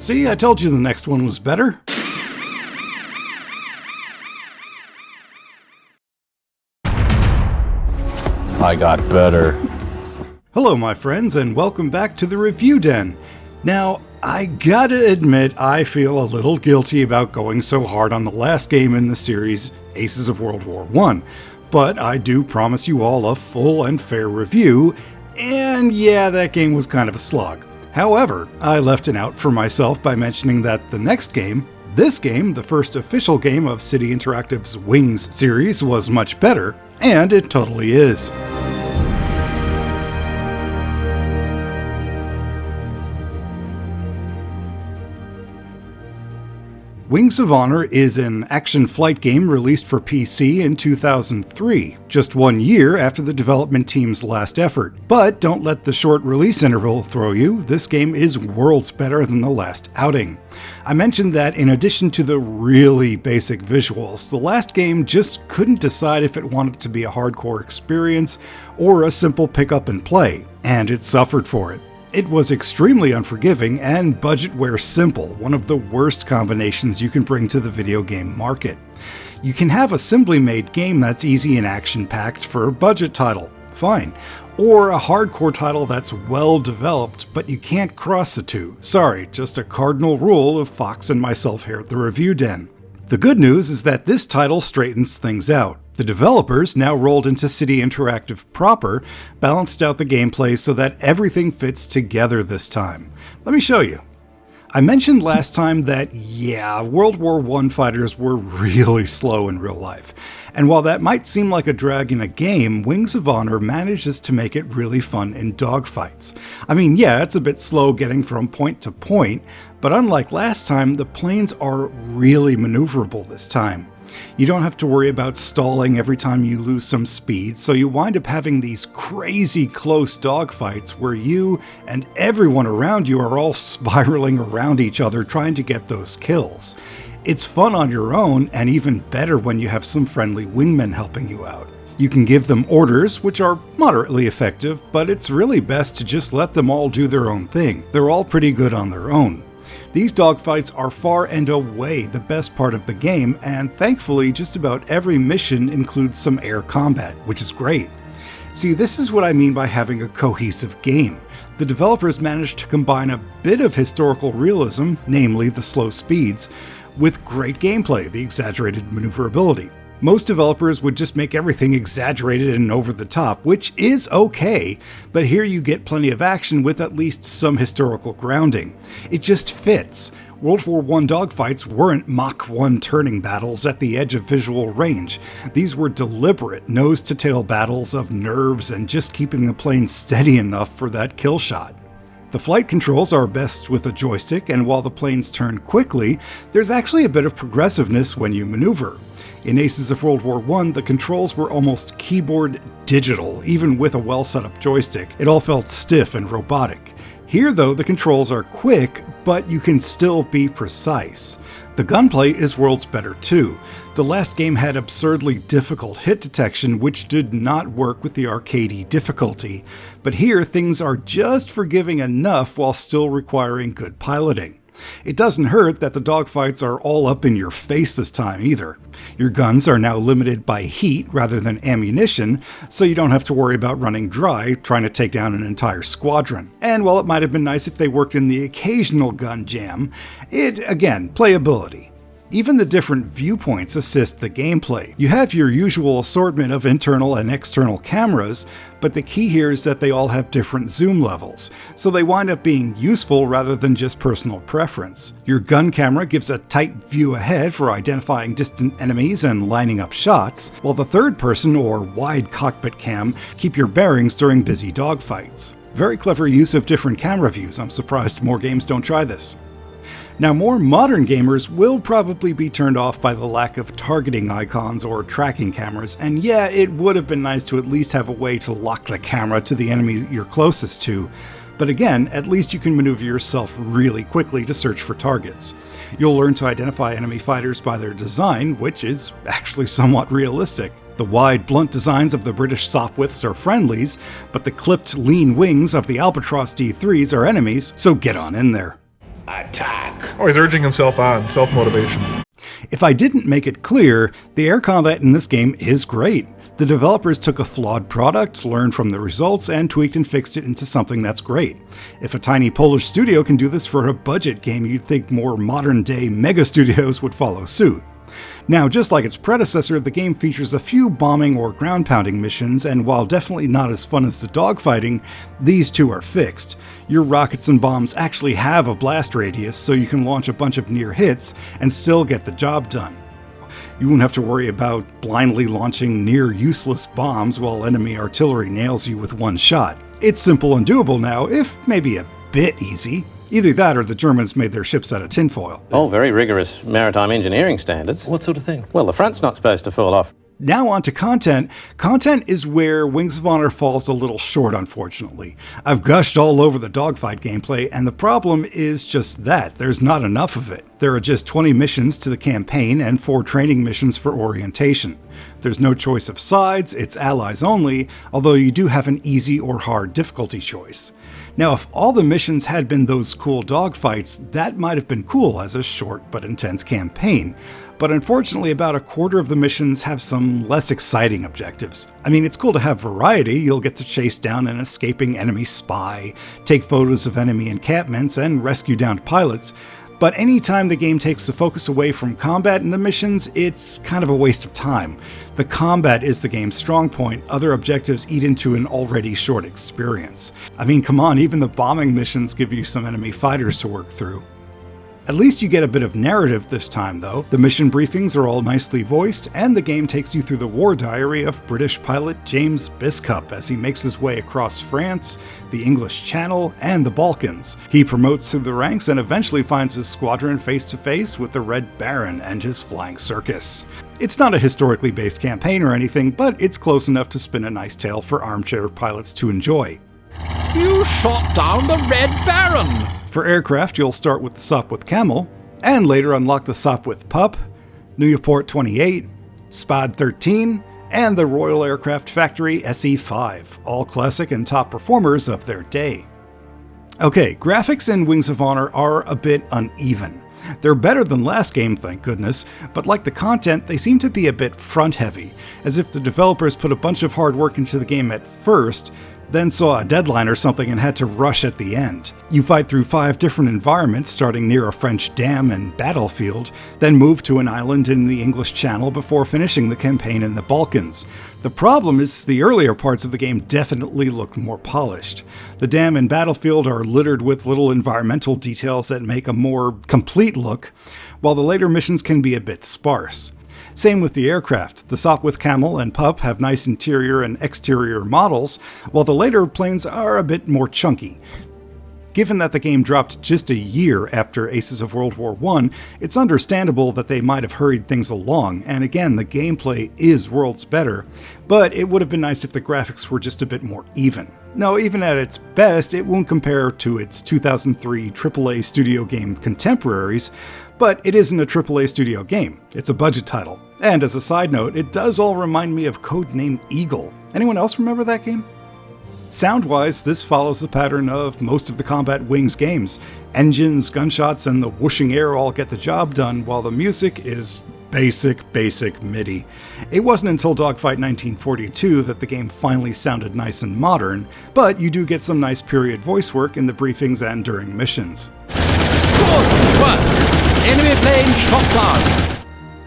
See, I told you the next one was better. I got better. Hello my friends, and welcome back to the Review Den. Now, I gotta admit I feel a little guilty about going so hard on the last game in the series, Aces of World War I, but I do promise you all a full and fair review, and yeah, that game was kind of a slog. However, I left an out for myself by mentioning that the next game, this game, the first official game of City Interactive's Wings series, was much better, and it totally is. Wings of Honor is an action flight game released for PC in 2003, just 1 year after the development team's last effort. But don't let the short release interval throw you, this game is worlds better than the last outing. I mentioned that in addition to the really basic visuals, the last game just couldn't decide if it wanted to be a hardcore experience or a simple pick up and play, and it suffered for it. It was extremely unforgiving and budgetware simple, one of the worst combinations you can bring to the video game market. You can have a simply made game that's easy and action-packed for a budget title, fine. Or a hardcore title that's well developed, but you can't cross the two. Sorry, just a cardinal rule of Fox and myself here at the Review Den. The good news is that this title straightens things out. The developers, now rolled into City Interactive proper, balanced out the gameplay so that everything fits together this time. Let me show you. I mentioned last time that, yeah, World War I fighters were really slow in real life. And while that might seem like a drag in a game, Wings of Honor manages to make it really fun in dogfights. I mean, yeah, it's a bit slow getting from point to point, but unlike last time, the planes are really maneuverable this time. You don't have to worry about stalling every time you lose some speed, so you wind up having these crazy close dogfights where you and everyone around you are all spiraling around each other trying to get those kills. It's fun on your own, and even better when you have some friendly wingmen helping you out. You can give them orders, which are moderately effective, but it's really best to just let them all do their own thing. They're all pretty good on their own. These dogfights are far and away the best part of the game, and thankfully just about every mission includes some air combat, which is great. See, this is what I mean by having a cohesive game. The developers managed to combine a bit of historical realism, namely the slow speeds, with great gameplay, the exaggerated maneuverability. Most developers would just make everything exaggerated and over the top, which is okay, but here you get plenty of action with at least some historical grounding. It just fits. World War I dogfights weren't Mach 1 turning battles at the edge of visual range. These were deliberate, nose-to-tail battles of nerves and just keeping the plane steady enough for that kill shot. The flight controls are best with a joystick, and while the planes turn quickly, there's actually a bit of progressiveness when you maneuver. In Aces of World War I, the controls were almost keyboard digital, even with a well-set-up joystick. It all felt stiff and robotic. Here, though, the controls are quick, but you can still be precise. The gunplay is worlds better too. The last game had absurdly difficult hit detection, which did not work with the arcadey difficulty, but here things are just forgiving enough while still requiring good piloting. It doesn't hurt that the dogfights are all up in your face this time either. Your guns are now limited by heat rather than ammunition, so you don't have to worry about running dry trying to take down an entire squadron. And while it might have been nice if they worked in the occasional gun jam, again, playability. Even the different viewpoints assist the gameplay. You have your usual assortment of internal and external cameras, but the key here is that they all have different zoom levels, so they wind up being useful rather than just personal preference. Your gun camera gives a tight view ahead for identifying distant enemies and lining up shots, while the third person or wide cockpit cam keep your bearings during busy dogfights. Very clever use of different camera views. I'm surprised more games don't try this. Now, more modern gamers will probably be turned off by the lack of targeting icons or tracking cameras, and yeah, it would have been nice to at least have a way to lock the camera to the enemy you're closest to, but again, at least you can maneuver yourself really quickly to search for targets. You'll learn to identify enemy fighters by their design, which is actually somewhat realistic. The wide, blunt designs of the British Sopwiths are friendlies, but the clipped, lean wings of the Albatross D3s are enemies, so get on in there. Attack! Oh, he's urging himself on. Self-motivation. If I didn't make it clear, the air combat in this game is great. The developers took a flawed product, learned from the results, and tweaked and fixed it into something that's great. If a tiny Polish studio can do this for a budget game, you'd think more modern-day mega studios would follow suit. Now, just like its predecessor, the game features a few bombing or ground-pounding missions, and while definitely not as fun as the dogfighting, these two are fixed. Your rockets and bombs actually have a blast radius, so you can launch a bunch of near hits and still get the job done. You won't have to worry about blindly launching near useless bombs while enemy artillery nails you with one shot. It's simple and doable now, if maybe a bit easy. Either that or the Germans made their ships out of tinfoil. Oh, very rigorous maritime engineering standards. What sort of thing? Well, the front's not supposed to fall off. Now on to content. Content is where Wings of Honor falls a little short, unfortunately. I've gushed all over the dogfight gameplay, and the problem is just that. There's not enough of it. There are just 20 missions to the campaign and 4 training missions for orientation. There's no choice of sides, it's allies only, although you do have an easy or hard difficulty choice. Now, if all the missions had been those cool dogfights, that might have been cool as a short but intense campaign. But unfortunately, about a quarter of the missions have some less exciting objectives. I mean, it's cool to have variety. You'll get to chase down an escaping enemy spy, take photos of enemy encampments, and rescue downed pilots. But anytime the game takes the focus away from combat in the missions, it's kind of a waste of time. The combat is the game's strong point, other objectives eat into an already short experience. I mean, come on, even the bombing missions give you some enemy fighters to work through. At least you get a bit of narrative this time, though. The mission briefings are all nicely voiced, and the game takes you through the war diary of British pilot James Biscup as he makes his way across France, the English Channel, and the Balkans. He promotes through the ranks and eventually finds his squadron face to face with the Red Baron and his flying circus. It's not a historically based campaign or anything, but it's close enough to spin a nice tale for armchair pilots to enjoy. You shot down the Red Baron! For aircraft, you'll start with the Sopwith Camel, and later unlock the Sopwith Pup, Nieuwpoort 28, Spad 13, and the Royal Aircraft Factory SE5, all classic and top performers of their day. Okay, graphics in Wings of Honor are a bit uneven. They're better than last game, thank goodness, but like the content, they seem to be a bit front-heavy, as if the developers put a bunch of hard work into the game at first, then saw a deadline or something and had to rush at the end. You fight through 5 different environments, starting near a French dam and battlefield, then move to an island in the English Channel before finishing the campaign in the Balkans. The problem is the earlier parts of the game definitely look more polished. The dam and battlefield are littered with little environmental details that make a more complete look, while the later missions can be a bit sparse. Same with the aircraft. The Sopwith Camel and Pup have nice interior and exterior models, while the later planes are a bit more chunky. Given that the game dropped just a year after Aces of World War I, it's understandable that they might have hurried things along, and again, the gameplay is worlds better, but it would have been nice if the graphics were just a bit more even. No, even at its best, it won't compare to its 2003 AAA studio game contemporaries, but it isn't a AAA studio game. It's a budget title. And as a side note, it does all remind me of Codename Eagle. Anyone else remember that game? Sound-wise, this follows the pattern of most of the Combat Wings games. Engines, gunshots, and the whooshing air all get the job done, while the music is basic MIDI. It wasn't until Dogfight 1942 that the game finally sounded nice and modern, but you do get some nice period voice work in the briefings and during missions. Good work! Enemy plane shot down!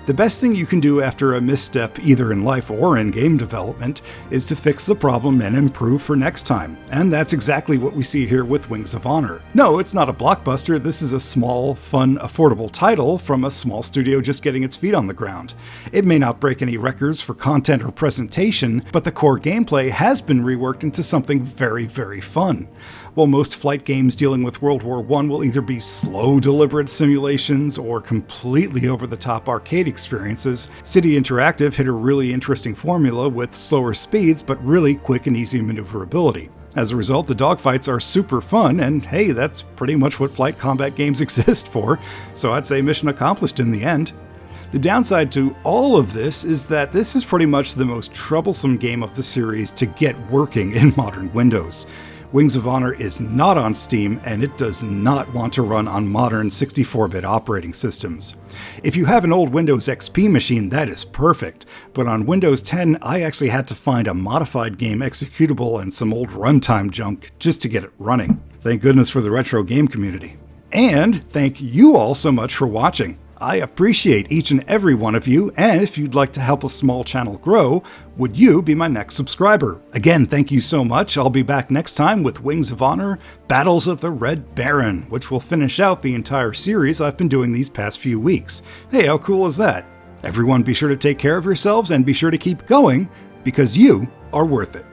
The best thing you can do after a misstep, either in life or in game development, is to fix the problem and improve for next time. And that's exactly what we see here with Wings of Honor. No, it's not a blockbuster, this is a small, fun, affordable title from a small studio just getting its feet on the ground. It may not break any records for content or presentation, but the core gameplay has been reworked into something very fun. While most flight games dealing with World War I will either be slow, deliberate simulations or completely over-the-top arcade experiences, City Interactive hit a really interesting formula with slower speeds but really quick and easy maneuverability. As a result, the dogfights are super fun, and hey, that's pretty much what flight combat games exist for, so I'd say mission accomplished in the end. The downside to all of this is that this is pretty much the most troublesome game of the series to get working in modern Windows. Wings of Honor is not on Steam, and it does not want to run on modern 64-bit operating systems. If you have an old Windows XP machine, that is perfect, but on Windows 10, I actually had to find a modified game executable and some old runtime junk just to get it running. Thank goodness for the retro game community. And thank you all so much for watching. I appreciate each and every one of you, and if you'd like to help a small channel grow, would you be my next subscriber? Again, thank you so much. I'll be back next time with Wings of Honor, Battles of the Red Baron, which will finish out the entire series I've been doing these past few weeks. Hey, how cool is that? Everyone be sure to take care of yourselves and be sure to keep going, because you are worth it.